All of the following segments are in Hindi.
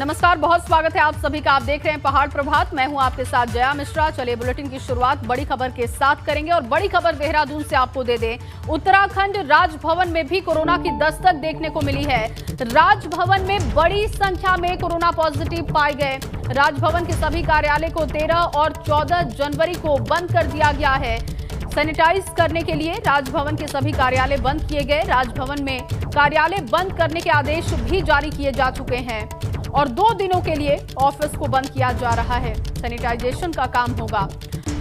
नमस्कार, बहुत स्वागत है आप सभी का। आप देख रहे हैं पहाड़ प्रभात। मैं हूं आपके साथ जया मिश्रा। चलिए बुलेटिन की शुरुआत बड़ी खबर के साथ करेंगे और बड़ी खबर देहरादून से आपको दे दें। उत्तराखंड राजभवन में भी कोरोना की दस्तक देखने को मिली है। राजभवन में बड़ी संख्या में कोरोना पॉजिटिव पाए गए। राजभवन के सभी कार्यालय को 13 और 14 जनवरी को बंद कर दिया गया है। सैनिटाइज करने के लिए राजभवन के सभी कार्यालय बंद किए गए। राजभवन में कार्यालय बंद करने के आदेश भी जारी किए जा चुके हैं और 2 दिनों के लिए ऑफिस को बंद किया जा रहा है। सैनिटाइजेशन का काम होगा।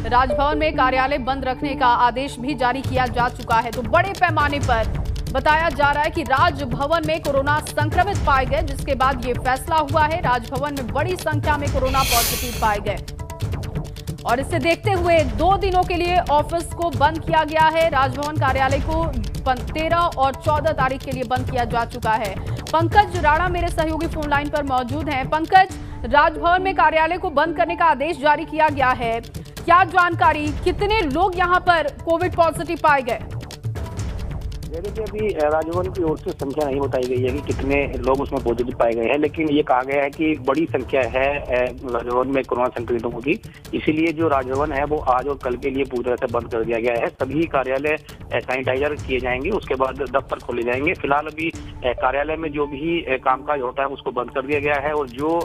राजभवन में कार्यालय बंद रखने का आदेश भी जारी किया जा चुका है। तो बड़े पैमाने पर बताया जा रहा है कि राजभवन में कोरोना संक्रमित पाए गए, जिसके बाद ये फैसला हुआ है। राजभवन में बड़ी संख्या में कोरोना पॉजिटिव पाए गए और इसे देखते हुए 2 दिनों के लिए ऑफिस को बंद किया गया है। राजभवन कार्यालय को 13 और 14 तारीख के लिए बंद किया जा चुका है। पंकज राणा मेरे सहयोगी फोन लाइन पर मौजूद हैं। पंकज, राजभवन में कार्यालय को बंद करने का आदेश जारी किया गया है, क्या जानकारी, कितने लोग यहां पर कोविड पॉजिटिव पाए गए? देखिए, अभी राजभवन की ओर से संख्या नहीं बताई गई है कि कितने लोग उसमें पॉजिटिव पाए गए हैं, लेकिन ये कहा गया है कि बड़ी संख्या है राजभवन में कोरोना संक्रमितों की। इसीलिए जो राजभवन है वो आज और कल के लिए पूरी तरह से बंद कर दिया गया है। सभी कार्यालय सैनिटाइजर किए जाएंगे, उसके बाद दफ्तर खोले जाएंगे। फिलहाल अभी कार्यालय में जो भी कामकाज होता है उसको बंद कर दिया गया है और जो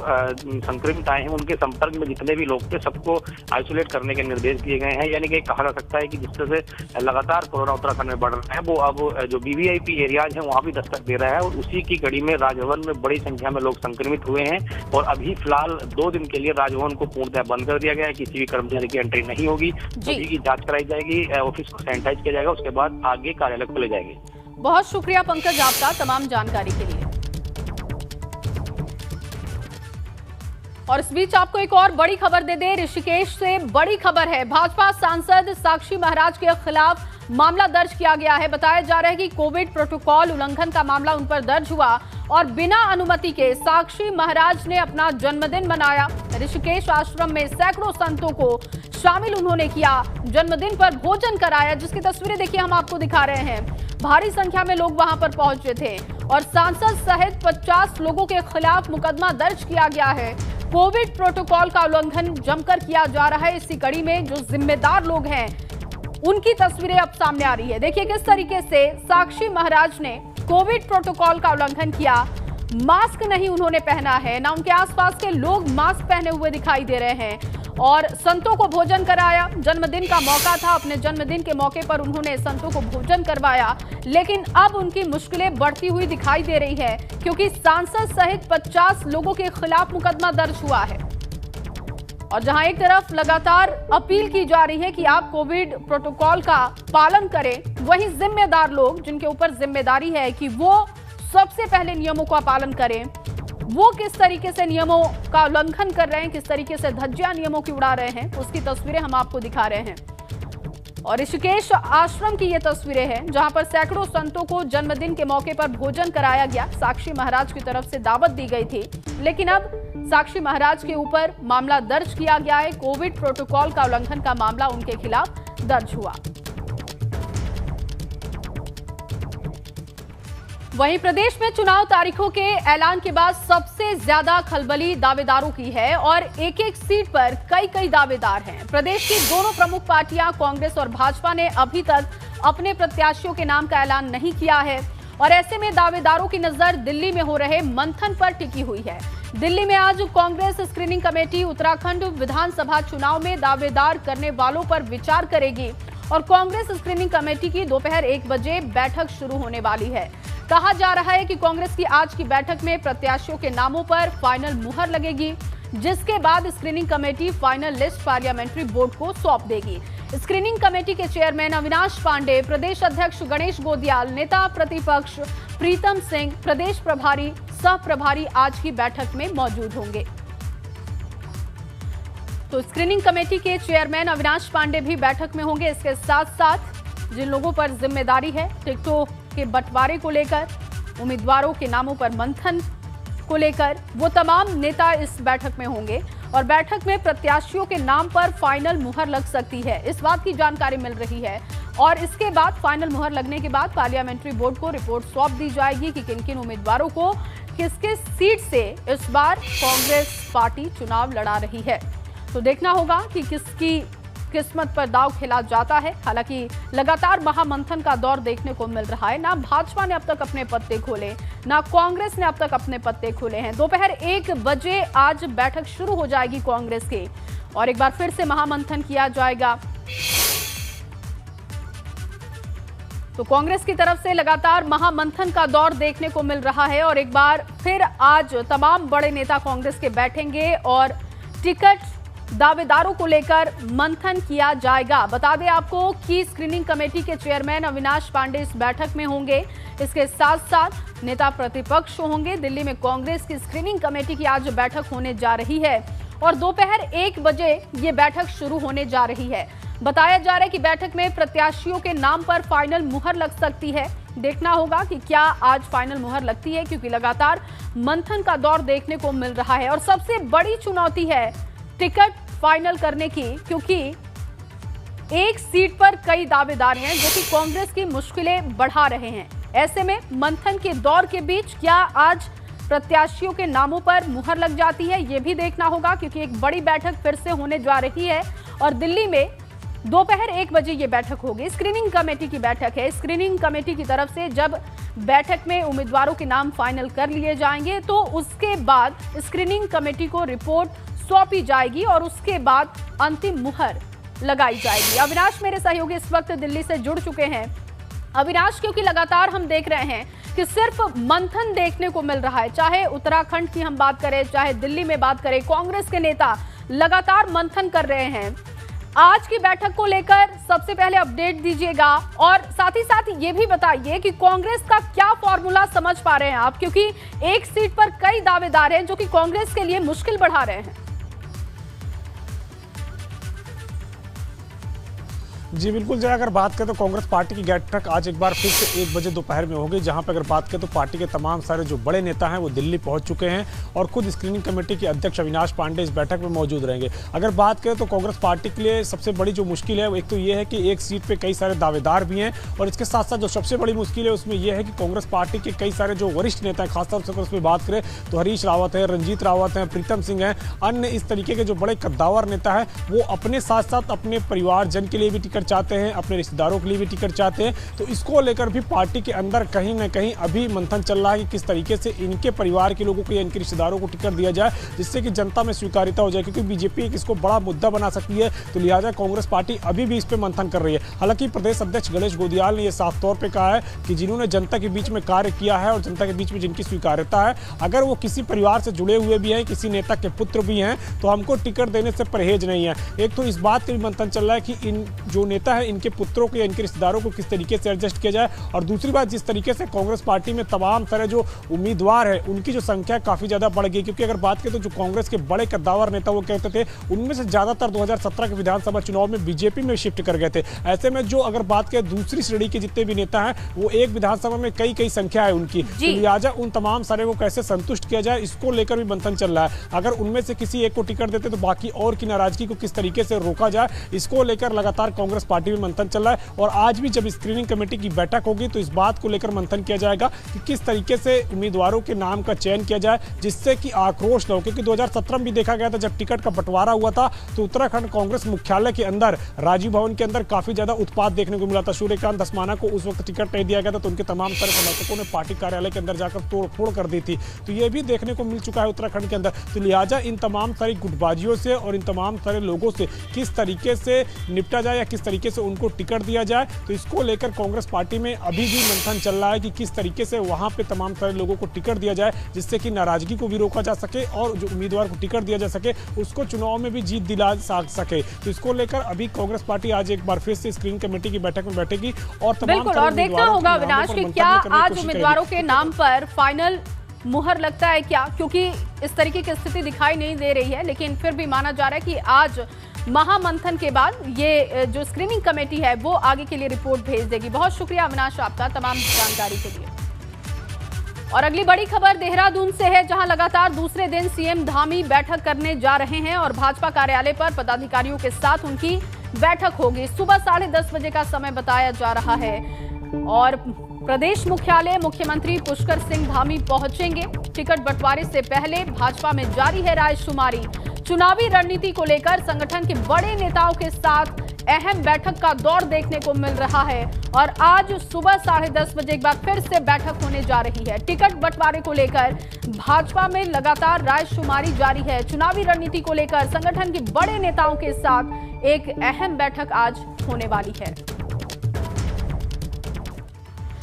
संक्रमित आए हैं उनके संपर्क में जितने भी लोग थे सबको आइसोलेट करने के निर्देश दिए गए हैं। यानी कि कहा जा सकता है कि जिस तरह से लगातार कोरोना उत्तराखंड में बढ़ रहा है वो अब जो वीवीआईपी एरियाज हैं वहां भी दस्तक दे रहा है और उसी की कड़ी में राजभवन में बड़ी संख्या में लोग संक्रमित हुए हैं और अभी फिलहाल 2 दिन के लिए राजभवन को पूर्णतः बंद कर दिया गया है। किसी भी कर्मचारी की एंट्री नहीं होगी, सभी की जांच कराई जाएगी, ऑफिस को सैनिटाइज किया जाएगा, उसके बाद आगे कार्यालय खोले जाएंगे। बहुत शुक्रिया पंकज आपका तमाम जानकारी के लिए। और इस बीच आपको एक और बड़ी खबर दे दें। ऋषिकेश से बड़ी खबर है। भाजपा सांसद साक्षी महाराज के खिलाफ मामला दर्ज किया गया है। बताया जा रहा है कि कोविड प्रोटोकॉल उल्लंघन का मामला उन पर दर्ज हुआ और बिना अनुमति के साक्षी महाराज ने अपना जन्मदिन मनाया। ऋषिकेश आश्रम में सैकड़ों संतों को शामिल उन्होंने किया, जन्मदिन पर भोजन कराया, जिसकी तस्वीरें देखिए हम आपको दिखा रहे हैं। भारी संख्या में लोग वहां पर पहुंचे थे और सांसद सहित 50 लोगों के खिलाफ मुकदमा दर्ज किया गया है। कोविड प्रोटोकॉल का उल्लंघन जमकर किया जा रहा है। इसी कड़ी में जो जिम्मेदार लोग हैं उनकी तस्वीरें अब सामने आ रही है। देखिए किस तरीके से साक्षी महाराज ने कोविड प्रोटोकॉल का उल्लंघन किया। मास्क नहीं उन्होंने पहना है, ना उनके आसपास के लोग मास्क पहने हुए दिखाई दे रहे हैं और संतों को भोजन कराया। जन्मदिन का मौका था, अपने जन्मदिन के मौके पर उन्होंने संतों को भोजन करवाया, लेकिन अब उनकी मुश्किलें बढ़ती हुई दिखाई दे रही है क्योंकि सांसद सहित 50 लोगों के खिलाफ मुकदमा दर्ज हुआ है। और जहां एक तरफ लगातार अपील की जा रही है कि आप कोविड प्रोटोकॉल का पालन करें, वहीं जिम्मेदार लोग जिनके ऊपर जिम्मेदारी है कि वो सबसे पहले नियमों का पालन करें, वो किस तरीके से नियमों का उल्लंघन कर रहे हैं, किस तरीके से धज्जियां नियमों की उड़ा रहे हैं, उसकी तस्वीरें हम आपको दिखा रहे हैं। और ऋषिकेश आश्रम की ये तस्वीरें हैं जहां पर सैकड़ों संतों को जन्मदिन के मौके पर भोजन कराया गया। साक्षी महाराज की तरफ से दावत दी गई थी, लेकिन अब साक्षी महाराज के ऊपर मामला दर्ज किया गया है। कोविड प्रोटोकॉल का उल्लंघन का मामला उनके खिलाफ दर्ज हुआ। वहीं प्रदेश में चुनाव तारीखों के ऐलान के बाद सबसे ज्यादा खलबली दावेदारों की है और एक-एक सीट पर कई दावेदार हैं। प्रदेश की दोनों प्रमुख पार्टियां कांग्रेस और भाजपा ने अभी तक अपने प्रत्याशियों के नाम का ऐलान नहीं किया है और ऐसे में दावेदारों की नजर दिल्ली में हो रहे मंथन पर टिकी हुई है। दिल्ली में आज कांग्रेस स्क्रीनिंग कमेटी उत्तराखंड विधानसभा चुनाव में दावेदार करने वालों पर विचार करेगी और कांग्रेस स्क्रीनिंग कमेटी की दोपहर 1 बजे बैठक शुरू होने वाली है। कहा जा रहा है कि कांग्रेस की आज की बैठक में प्रत्याशियों के नामों पर फाइनल मुहर लगेगी, जिसके बाद screening committee final list parliamentary board को सौंप देगी। स्क्रीनिंग कमेटी के चेयरमैन अविनाश पांडे, प्रदेश अध्यक्ष गणेश गोदियाल, नेता प्रतिपक्ष प्रीतम सिंह, प्रदेश प्रभारी, सह प्रभारी आज की बैठक में मौजूद होंगे। तो स्क्रीनिंग कमेटी के चेयरमैन अविनाश पांडे भी बैठक में होंगे। इसके साथ साथ जिन लोगों पर जिम्मेदारी है टिकटों के बंटवारे को लेकर, उम्मीदवारों के नामों पर मंथन को लेकर, वो तमाम नेता इस बैठक में होंगे और बैठक में प्रत्याशियों के नाम पर फाइनल मुहर लग सकती है, इस बात की जानकारी मिल रही है। और इसके बाद फाइनल मुहर लगने के बाद पार्लियामेंट्री बोर्ड को रिपोर्ट सौंप दी जाएगी कि किन किन उम्मीदवारों को किस किस सीट से इस बार कांग्रेस पार्टी चुनाव लड़ा रही है। तो देखना होगा कि किसकी किस्मत पर दांव खेला जाता है। हालांकि लगातार महामंथन का दौर देखने को मिल रहा है। ना भाजपा ने अब तक अपने पत्ते खोले, ना कांग्रेस ने अब तक अपने पत्ते खोले हैं। दोपहर 1 बजे आज बैठक शुरू हो जाएगी कांग्रेस की और एक बार फिर से महामंथन किया जाएगा। तो कांग्रेस की तरफ से लगातार महामंथन का दौर देखने को मिल रहा है और एक बार फिर आज तमाम बड़े नेता कांग्रेस के बैठेंगे और टिकट दावेदारों को लेकर मंथन किया जाएगा। बता दें आपको कि स्क्रीनिंग कमेटी के चेयरमैन अविनाश पांडे इस बैठक में होंगे। इसके साथ साथ नेता प्रतिपक्ष होंगे। दिल्ली में कांग्रेस की स्क्रीनिंग कमेटी की आज बैठक होने जा रही है और दोपहर 1 बजे ये बैठक शुरू होने जा रही है। बताया जा रहा है कि बैठक में प्रत्याशियों के नाम पर फाइनल मुहर लग सकती है। देखना होगा कि क्या आज फाइनल मुहर लगती है, क्योंकि लगातार मंथन का दौर देखने को मिल रहा है और सबसे बड़ी चुनौती है टिकट फाइनल करने की, क्योंकि एक सीट पर कई दावेदार हैं जो कि कांग्रेस की मुश्किलें बढ़ा रहे हैं। ऐसे में मंथन के दौर के बीच क्या आज प्रत्याशियों के नामों पर मुहर लग जाती है, यह भी देखना होगा, क्योंकि एक बड़ी बैठक फिर से होने जा रही है और दिल्ली में दोपहर 1 बजे ये बैठक होगी। स्क्रीनिंग कमेटी की बैठक है। स्क्रीनिंग कमेटी की तरफ से जब बैठक में उम्मीदवारों के नाम फाइनल कर लिए जाएंगे तो उसके बाद स्क्रीनिंग कमेटी को रिपोर्ट सौंपी जाएगी और उसके बाद अंतिम मुहर लगाई जाएगी। अविनाश मेरे सहयोगी इस वक्त दिल्ली से जुड़ चुके हैं। अविनाश, क्योंकि लगातार हम देख रहे हैं कि सिर्फ मंथन देखने को मिल रहा है, चाहे उत्तराखंड की हम बात करें, चाहे दिल्ली में बात करें, कांग्रेस के नेता लगातार मंथन कर रहे हैं। आज की बैठक को लेकर सबसे पहले अपडेट दीजिएगा और साथ ही साथ ये भी बताइए कि कांग्रेस का क्या फॉर्मूला समझ पा रहे हैं आप, क्योंकि एक सीट पर कई दावेदार हैं जो कि कांग्रेस के लिए मुश्किल बढ़ा रहे हैं। जी बिल्कुल, जरा अगर बात करें तो कांग्रेस पार्टी की बैठक आज एक बार फिर से 1 बजे दोपहर में होगी, जहां पर अगर बात करें तो पार्टी के तमाम सारे जो बड़े नेता हैं वो दिल्ली पहुंच चुके हैं और खुद स्क्रीनिंग कमेटी के अध्यक्ष अविनाश पांडे इस बैठक में मौजूद रहेंगे। अगर बात करें तो कांग्रेस पार्टी के लिए सबसे बड़ी जो मुश्किल है, एक तो ये है कि एक सीट पर कई सारे दावेदार भी हैं और इसके साथ साथ जो सबसे बड़ी मुश्किल है उसमें यह है कि कांग्रेस पार्टी के कई सारे जो वरिष्ठ नेता हैं, खासतौर से अगर उसमें बात करें तो हरीश रावत है, रंजीत रावत हैं, प्रीतम सिंह हैं, अन्य इस तरीके के जो बड़े कद्दावर नेता हैं वो अपने साथ साथ अपने परिवारजन के लिए भी टिकट चाहते हैं, अपने रिश्तेदारों के लिए भी टिकट चाहते हैं। तो इसको लेकर भी पार्टी के अंदर कहीं ना कहीं अभी मंथन चल रहा है कि किस तरीके से इनके परिवार के लोगों को या इनके रिश्तेदारों को टिकट दिया जाए जिससे कि जनता में स्वीकार्यता हो जाए, क्योंकि बीजेपी इसको बड़ा मुद्दा बना सकती है। तो लिहाजा कांग्रेस पार्टी अभी भी इस पर मंथन कर रही है। हालांकि प्रदेश अध्यक्ष गणेश गोदियाल ने यह साफ तौर पर कहा है कि जिन्होंने जनता के बीच में कार्य किया है और जनता के बीच में जिनकी स्वीकार्यता है, अगर वो किसी परिवार से जुड़े हुए भी हैं, किसी नेता के पुत्र भी हैं, तो हमको टिकट देने से परहेज नहीं है। एक तो इस बात का भी मंथन चल रहा है कि इन जो नेता है इनके पुत्रों को या इनके रिश्तेदारों को किस तरीके से एडजस्ट किया जाए, और दूसरी बात जिस तरीके से कांग्रेस पार्टी में तमाम तरह जो उम्मीदवार है उनकी जो संख्या काफी ज्यादा बढ़ गई। क्योंकि अगर बात करें तो जो कांग्रेस के बड़े कद्दावर नेता वो कहते थे उनमें से ज्यादातर 2017 के विधानसभा चुनाव में बीजेपी में शिफ्ट कर गए थे। ऐसे में जो अगर बात करें दूसरी श्रेणी के जितने भी नेता हैं वो एक विधानसभा में कई संख्या है उनकी, तो लिहाजा उन तमाम सारे को कैसे संतुष्ट किया जाए इसको लेकर भी मंथन चल रहा है। अगर उनमें से किसी एक को टिकट देते तो बाकी और की नाराजगी को किस तरीके से रोका जाए, इसको लेकर लगातार कांग्रेस पार्टी में मंथन चल रहा है। और आज भी जब स्क्रीनिंग कमेटी की बैठक होगी तो इस बात को लेकर मंथन किया जाएगा कि किस तरीके से उम्मीदवारों के नाम का चयन किया जाए जिससे कि आक्रोश न हो। क्योंकि 2017 में भी देखा गया था जब टिकट का बंटवारा हुआ था तो उत्तराखंड कांग्रेस मुख्यालय के अंदर राजीव भवन के अंदर काफी ज्यादा उत्पात देखने को मिला था। सूर्यकांत धस्माना को उस वक्त टिकट नहीं दिया गया था तो उनके तमाम सारे समर्थकों ने पार्टी कार्यालय के अंदर जाकर तोड़फोड़ कर दी थी। तो यह भी देखने को मिल चुका है उत्तराखंड के अंदर। तो लिहाजा इन तमाम सारी गुटबाजियों से और इन तमाम सारे लोगों से किस तरीके से निपटा जाए या किस तरीके से उनको टिकट दिया जाए, तो इसको लेकर कांग्रेस पार्टी में अभी भी मंथन चल रहा है कि किस तरीके से वहां पे तमाम सारे लोगों को टिकट दिया जाए जिससे कि नाराजगी को भी रोका जा सके और जो उम्मीदवार को टिकट दिया जा सके उसको चुनाव में भी जीत दिला सके। तो इसको लेकर अभी कांग्रेस पार्टी आज एक बार फिर से स्क्रीनिंग कमेटी की बैठक में बैठेगी और बिल्कुल, और देखना होगा अविनाश कि क्या आज उम्मीदवारों के नाम पर फाइनल मुहर लगता है क्या, क्योंकि इस तरीके की स्थिति दिखाई नहीं दे रही है। लेकिन फिर भी माना जा रहा है कि आज महामंथन के बाद ये जो स्क्रीनिंग कमेटी है वो आगे के लिए रिपोर्ट भेज देगी। बहुत शुक्रिया अविनाश आपका तमाम जानकारी के लिए। और अगली बड़ी खबर देहरादून से है, जहां लगातार दूसरे दिन सीएम धामी बैठक करने जा रहे हैं और भाजपा कार्यालय पर पदाधिकारियों के साथ उनकी बैठक होगी। सुबह 10:30 बजे का समय बताया जा रहा है। और प्रदेश मुख्यालय मुख्यमंत्री पुष्कर सिंह धामी पहुंचेंगे। टिकट बंटवारे से पहले भाजपा में जारी है रायशुमारी। चुनावी रणनीति को लेकर संगठन के बड़े नेताओं के साथ अहम बैठक का दौर देखने को मिल रहा है और आज सुबह 10:30 बजे एक बार फिर से बैठक होने जा रही है। टिकट बंटवारे को लेकर भाजपा में लगातार रायशुमारी जारी है। चुनावी रणनीति को लेकर संगठन के बड़े नेताओं के साथ एक अहम बैठक आज होने वाली है।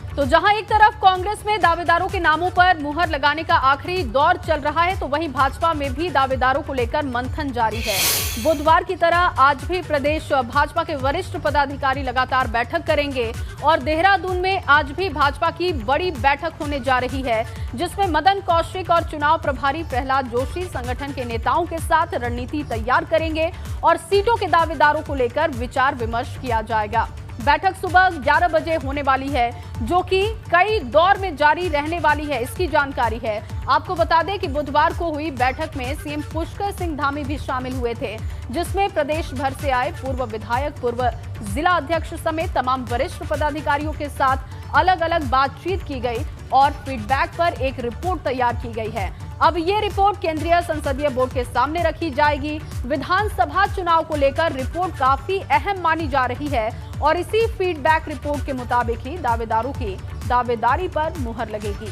तो जहां एक तरफ कांग्रेस में दावेदारों के नामों पर मुहर लगाने का आखिरी दौर चल रहा है, तो वहीं भाजपा में भी दावेदारों को लेकर मंथन जारी है। बुधवार की तरह आज भी प्रदेश भाजपा के वरिष्ठ पदाधिकारी लगातार बैठक करेंगे और देहरादून में आज भी भाजपा की बड़ी बैठक होने जा रही है, जिसमें मदन कौशिक और चुनाव प्रभारी प्रहलाद जोशी संगठन के नेताओं के साथ रणनीति तैयार करेंगे और सीटों के दावेदारों को लेकर विचार विमर्श किया जाएगा। बैठक सुबह 11 बजे होने वाली है, जो कि कई दौर में जारी रहने वाली है, इसकी जानकारी है। आपको बता दें कि बुधवार को हुई बैठक में सीएम पुष्कर सिंह धामी भी शामिल हुए थे, जिसमें प्रदेश भर से आए पूर्व विधायक, पूर्व जिला अध्यक्ष समेत तमाम वरिष्ठ पदाधिकारियों के साथ अलग अलग बातचीत की गई और फीडबैक पर एक रिपोर्ट तैयार की गई है। अब ये रिपोर्ट केंद्रीय संसदीय बोर्ड के सामने रखी जाएगी। विधानसभा चुनाव को लेकर रिपोर्ट काफी अहम मानी जा रही है और इसी फीडबैक रिपोर्ट के मुताबिक ही दावेदारों की दावेदारी पर मुहर लगेगी।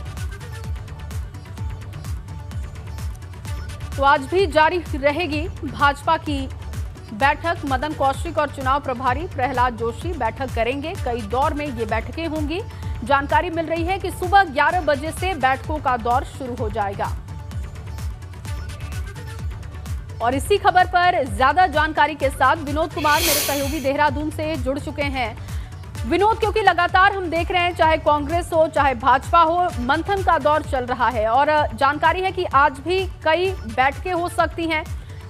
तो आज भी जारी रहेगी भाजपा की बैठक। मदन कौशिक और चुनाव प्रभारी प्रहलाद जोशी बैठक करेंगे। कई दौर में ये बैठकें होंगी। जानकारी मिल रही है कि सुबह 11 बजे से बैठकों का दौर शुरू हो जाएगा। और इसी खबर पर ज्यादा जानकारी के साथ विनोद कुमार मेरे सहयोगी देहरादून से जुड़ चुके हैं। विनोद, क्योंकि लगातार हम देख रहे हैं चाहे कांग्रेस हो चाहे भाजपा हो, मंथन का दौर चल रहा है और जानकारी है कि आज भी कई बैठकें हो सकती हैं।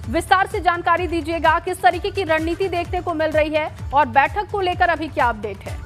विस्तार से जानकारी दीजिएगा, किस तरीके की रणनीति देखने को मिल रही है और बैठक को लेकर अभी क्या अपडेट है?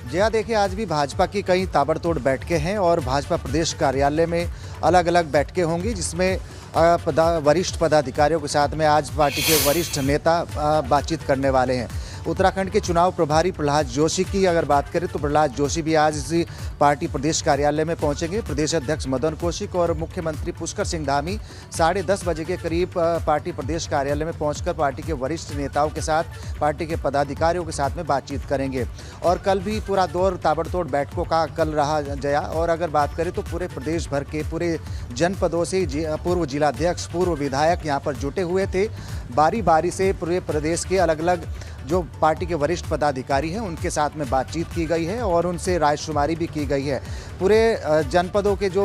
जी हाँ, देखिए आज भी भाजपा की कई ताबड़तोड़ बैठकें हैं और भाजपा प्रदेश कार्यालय में अलग अलग बैठकें होंगी, जिसमें वरिष्ठ पदाधिकारियों के साथ में आज पार्टी के वरिष्ठ नेता बातचीत करने वाले हैं। उत्तराखंड के चुनाव प्रभारी प्रहलाद जोशी की अगर बात करें तो प्रहलाद जोशी भी आज इसी पार्टी प्रदेश कार्यालय में पहुंचेंगे। प्रदेश अध्यक्ष मदन कौशिक और मुख्यमंत्री पुष्कर सिंह धामी 10:30 बजे के करीब पार्टी प्रदेश कार्यालय में पहुंचकर पार्टी के वरिष्ठ नेताओं के साथ, पार्टी के पदाधिकारियों के साथ में बातचीत करेंगे। और कल भी पूरा दौर ताबड़तोड़ बैठकों का कल रहा गया और अगर बात करें तो पूरे प्रदेश भर के पूरे जनपदों से पूर्व जिलाध्यक्ष, पूर्व विधायक यहाँ पर जुटे हुए थे। बारी बारी से पूरे प्रदेश के अलग अलग जो पार्टी के वरिष्ठ पदाधिकारी हैं उनके साथ में बातचीत की गई है और उनसे रायशुमारी भी की गई है। पूरे जनपदों के जो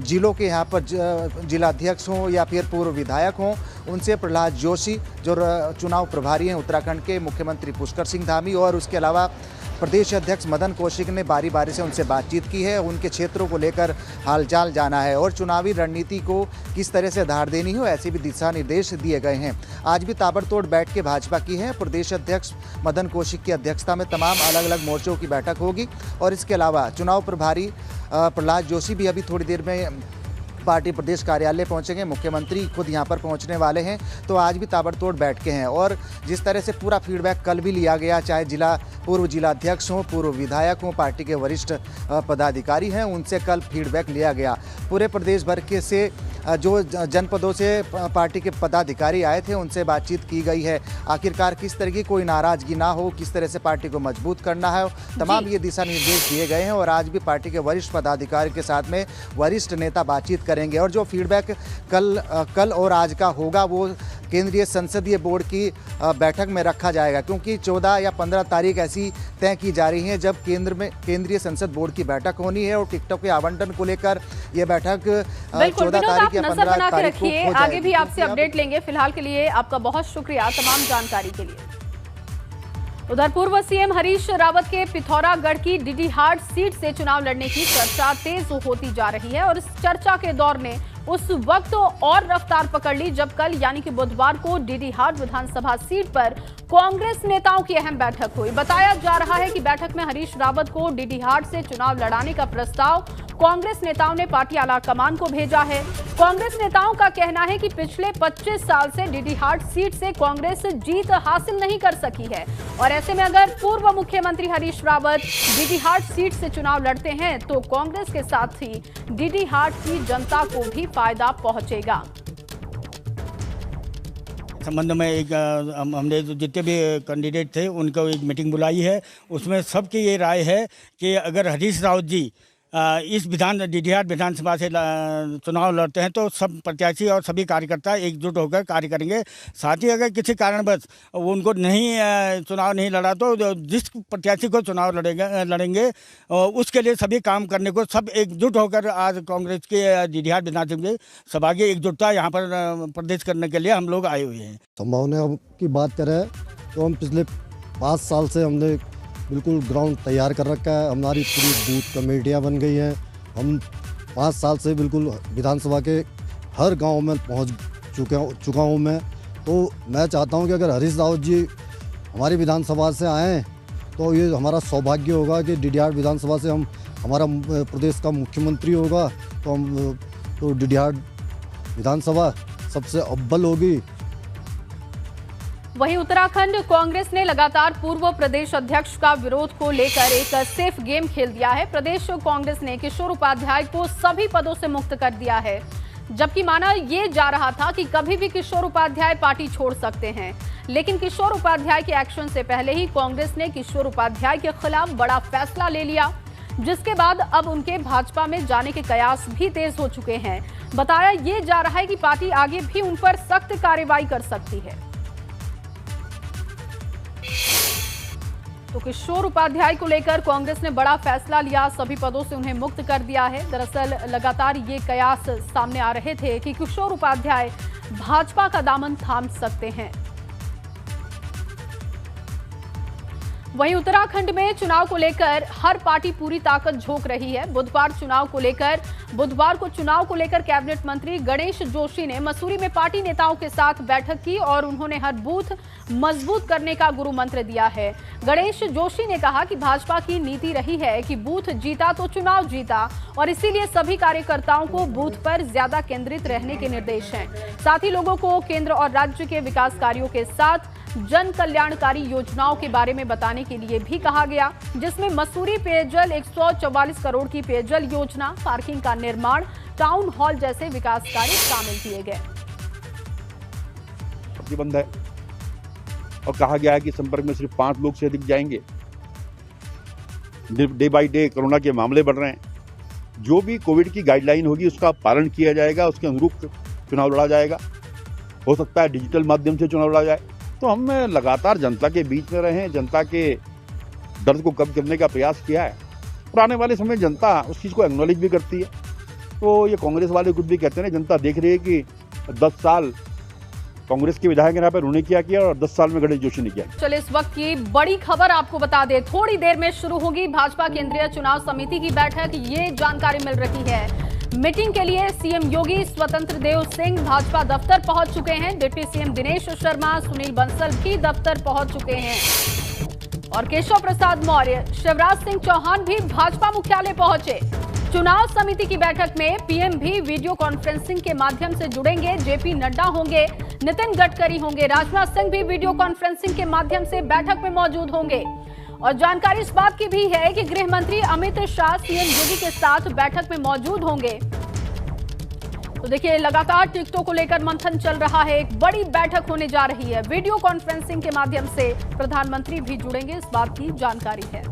जिलों के यहाँ पर जिलाध्यक्ष हों या फिर पूर्व विधायक हों, उनसे प्रहलाद जोशी जो चुनाव प्रभारी हैं उत्तराखंड के, मुख्यमंत्री पुष्कर सिंह धामी और उसके अलावा प्रदेश अध्यक्ष मदन कौशिक ने बारी बारी से उनसे बातचीत की है। उनके क्षेत्रों को लेकर हालचाल जाना है और चुनावी रणनीति को किस तरह से धार देनी हो, ऐसे भी दिशा निर्देश दिए गए हैं। आज भी ताबड़तोड़ बैठकें भाजपा की है। प्रदेश अध्यक्ष मदन कौशिक की अध्यक्षता में तमाम अलग अलग मोर्चों की बैठक होगी और इसके अलावा चुनाव प्रभारी प्रहलाद जोशी भी अभी थोड़ी देर में पार्टी प्रदेश कार्यालय पहुंचेंगे। मुख्यमंत्री खुद यहां पर पहुंचने वाले हैं। तो आज भी ताबड़तोड़ बैठकें हैं और जिस तरह से पूरा फीडबैक कल भी लिया गया, चाहे पूर्व जिलाध्यक्ष हों, पूर्व विधायक हों, पार्टी के वरिष्ठ पदाधिकारी हैं, उनसे कल फीडबैक लिया गया। पूरे प्रदेश भर के से जो जनपदों से पार्टी के पदाधिकारी आए थे उनसे बातचीत की गई है। आखिरकार किस तरह की कोई नाराजगी ना हो, किस तरह से पार्टी को मजबूत करना है, तमाम ये दिशा निर्देश दिए गए हैं और आज भी पार्टी के वरिष्ठ पदाधिकारी के साथ में वरिष्ठ नेता बातचीत करेंगे। और जो फीडबैक कल और आज का होगा वो केंद्रीय संसदीय बोर्ड की बैठक में रखा जाएगा, क्योंकि 14 या 15 तारीख ऐसी तय की जा रही है जब केंद्रीय संसद बोर्ड की बैठक होनी है और टिकटों के आवंटन को लेकर ये बैठक 14 तारीख या 15 तारीख को हो जाएगी। आगे भी आपसे अपडेट लेंगे। फिलहाल के लिए आपका बहुत शुक्रिया तमाम जानकारी के लिए। उधर पूर्व सीएम हरीश रावत के पिथौरागढ़ की डीडीहाट सीट से चुनाव लड़ने की चर्चा तेज होती जा रही है और इस चर्चा के दौर में उस वक्त और रफ्तार पकड़ ली जब कल यानी कि बुधवार को डीडीहाट विधानसभा सीट पर कांग्रेस नेताओं की अहम बैठक हुई। बताया जा रहा है कि बैठक में हरीश रावत को डीडीहाट से चुनाव लड़ाने का प्रस्ताव कांग्रेस नेताओं ने पार्टी आलाकमान को भेजा है। कांग्रेस नेताओं का कहना है कि पिछले 25 साल से डीडीहाट सीट से कांग्रेस जीत हासिल नहीं कर सकी है और ऐसे में अगर पूर्व मुख्यमंत्री हरीश रावत डीडीहाट सीट से चुनाव लड़ते हैं तो कांग्रेस के साथ ही डीडीहाट की जनता को भी फायदा पहुंचेगा। संबंध में एक हमने जितने भी कैंडिडेट थे उनको एक मीटिंग बुलाई है। उसमें सबकी ये राय है कि अगर हरीश रावत जी इस डीडीहाट विधानसभा से चुनाव लड़ते हैं तो सब प्रत्याशी और सभी कार्यकर्ता एकजुट होकर कार्य करेंगे। साथ ही अगर किसी कारणवश उनको चुनाव नहीं लड़ा तो जिस प्रत्याशी को चुनाव लड़ेंगे उसके लिए सभी काम करने को सब एकजुट होकर आज कांग्रेस के डीडीहाट विधानसभा सभा की एकजुटता यहाँ पर प्रदेश करने के लिए हम लोग आए हुए हैं। संभावना की बात करें तो हम पिछले 5 साल से हमने बिल्कुल ग्राउंड तैयार कर रखा है। हमारी पूरी बूथ कमेटियाँ बन गई हैं। हम 5 साल से बिल्कुल विधानसभा के हर गांव में पहुंच चुका हूं मैं। तो मैं चाहता हूं कि अगर हरीश रावत जी हमारी विधानसभा से आएँ तो ये हमारा सौभाग्य होगा कि डीडीहाट विधानसभा से हमारा प्रदेश का मुख्यमंत्री होगा तो डीडीहाट विधानसभा सबसे अव्वल होगी। वहीं उत्तराखंड कांग्रेस ने लगातार पूर्व प्रदेश अध्यक्ष का विरोध को लेकर एक सेफ गेम खेल दिया है। प्रदेश कांग्रेस ने किशोर उपाध्याय को सभी पदों से मुक्त कर दिया है, जबकि माना ये जा रहा था कि कभी भी किशोर उपाध्याय पार्टी छोड़ सकते हैं। लेकिन किशोर उपाध्याय के एक्शन से पहले ही कांग्रेस ने किशोर उपाध्याय के खिलाफ बड़ा फैसला ले लिया, जिसके बाद अब उनके भाजपा में जाने के कयास भी तेज हो चुके हैं। बताया ये जा रहा है कि पार्टी आगे भी उन पर सख्त कार्रवाई कर सकती है। तो किशोर उपाध्याय को लेकर कांग्रेस ने बड़ा फैसला लिया, सभी पदों से उन्हें मुक्त कर दिया है। दरअसल लगातार ये कयास सामने आ रहे थे कि किशोर उपाध्याय भाजपा का दामन थाम सकते हैं। वहीं उत्तराखंड में चुनाव को लेकर हर पार्टी पूरी ताकत झोंक रही है। बुधवार को चुनाव को लेकर कैबिनेट मंत्री गणेश जोशी ने मसूरी में पार्टी नेताओं के साथ बैठक की और उन्होंने हर बूथ मजबूत करने का गुरु मंत्र दिया है। गणेश जोशी ने कहा कि भाजपा की नीति रही है कि बूथ जीता तो चुनाव जीता और इसीलिए सभी कार्यकर्ताओं को बूथ पर ज्यादा केंद्रित रहने के निर्देश हैं। साथ ही लोगों को केंद्र और राज्य के विकास कार्यों के साथ जन कल्याणकारी योजनाओं के बारे में बताने के लिए भी कहा गया, जिसमें मसूरी पेयजल 144 करोड़ की पेयजल योजना, पार्किंग का निर्माण, टाउन हॉल जैसे विकास कार्य शामिल किए गए। प्रतिबंध है और कहा गया है कि संपर्क में सिर्फ 5 लोग से अधिक जाएंगे। डे बाय डे कोरोना के मामले बढ़ रहे हैं। जो भी कोविड की गाइडलाइन होगी उसका पालन किया जाएगा, उसके अनुरूप चुनाव लड़ा जाएगा। हो सकता है डिजिटल माध्यम से चुनाव लड़ा जाए। तो हमने लगातार जनता के बीच में रहे, जनता के दर्द को कम करने का प्रयास किया है और आने वाले समय जनता उस चीज़ को एक्नॉलेज भी करती है। तो ये कांग्रेस वाले कुछ भी कहते हैं, जनता देख रही है कि 10 साल कांग्रेस के विधायक यहाँ पर उन्होंने क्या किया और 10 साल में गणेश जोशी ने किया। चलिए इस वक्त की बड़ी खबर आपको बता दें, थोड़ी देर में शुरू होगी भाजपा केंद्रीय चुनाव समिति की बैठक। ये जानकारी मिल रही है। मीटिंग के लिए सीएम योगी स्वतंत्र देव सिंह भाजपा दफ्तर पहुंच चुके हैं। डिप्टी सीएम दिनेश शर्मा, सुनील बंसल भी दफ्तर पहुंच चुके हैं और केशव प्रसाद मौर्य, शिवराज सिंह चौहान भी भाजपा मुख्यालय पहुंचे। चुनाव समिति की बैठक में पीएम भी वीडियो कॉन्फ्रेंसिंग के माध्यम से जुड़ेंगे। जेपी नड्डा होंगे, नितिन गडकरी होंगे, राजनाथ सिंह भी वीडियो कॉन्फ्रेंसिंग के माध्यम से बैठक में मौजूद होंगे। और जानकारी इस बात की भी है कि गृह मंत्री अमित शाह सीएम योगी के साथ बैठक में मौजूद होंगे। तो देखिए लगातार टिकटों को लेकर मंथन चल रहा है। एक बड़ी बैठक होने जा रही है। वीडियो कॉन्फ्रेंसिंग के माध्यम से प्रधानमंत्री भी जुड़ेंगे, इस बात की जानकारी है।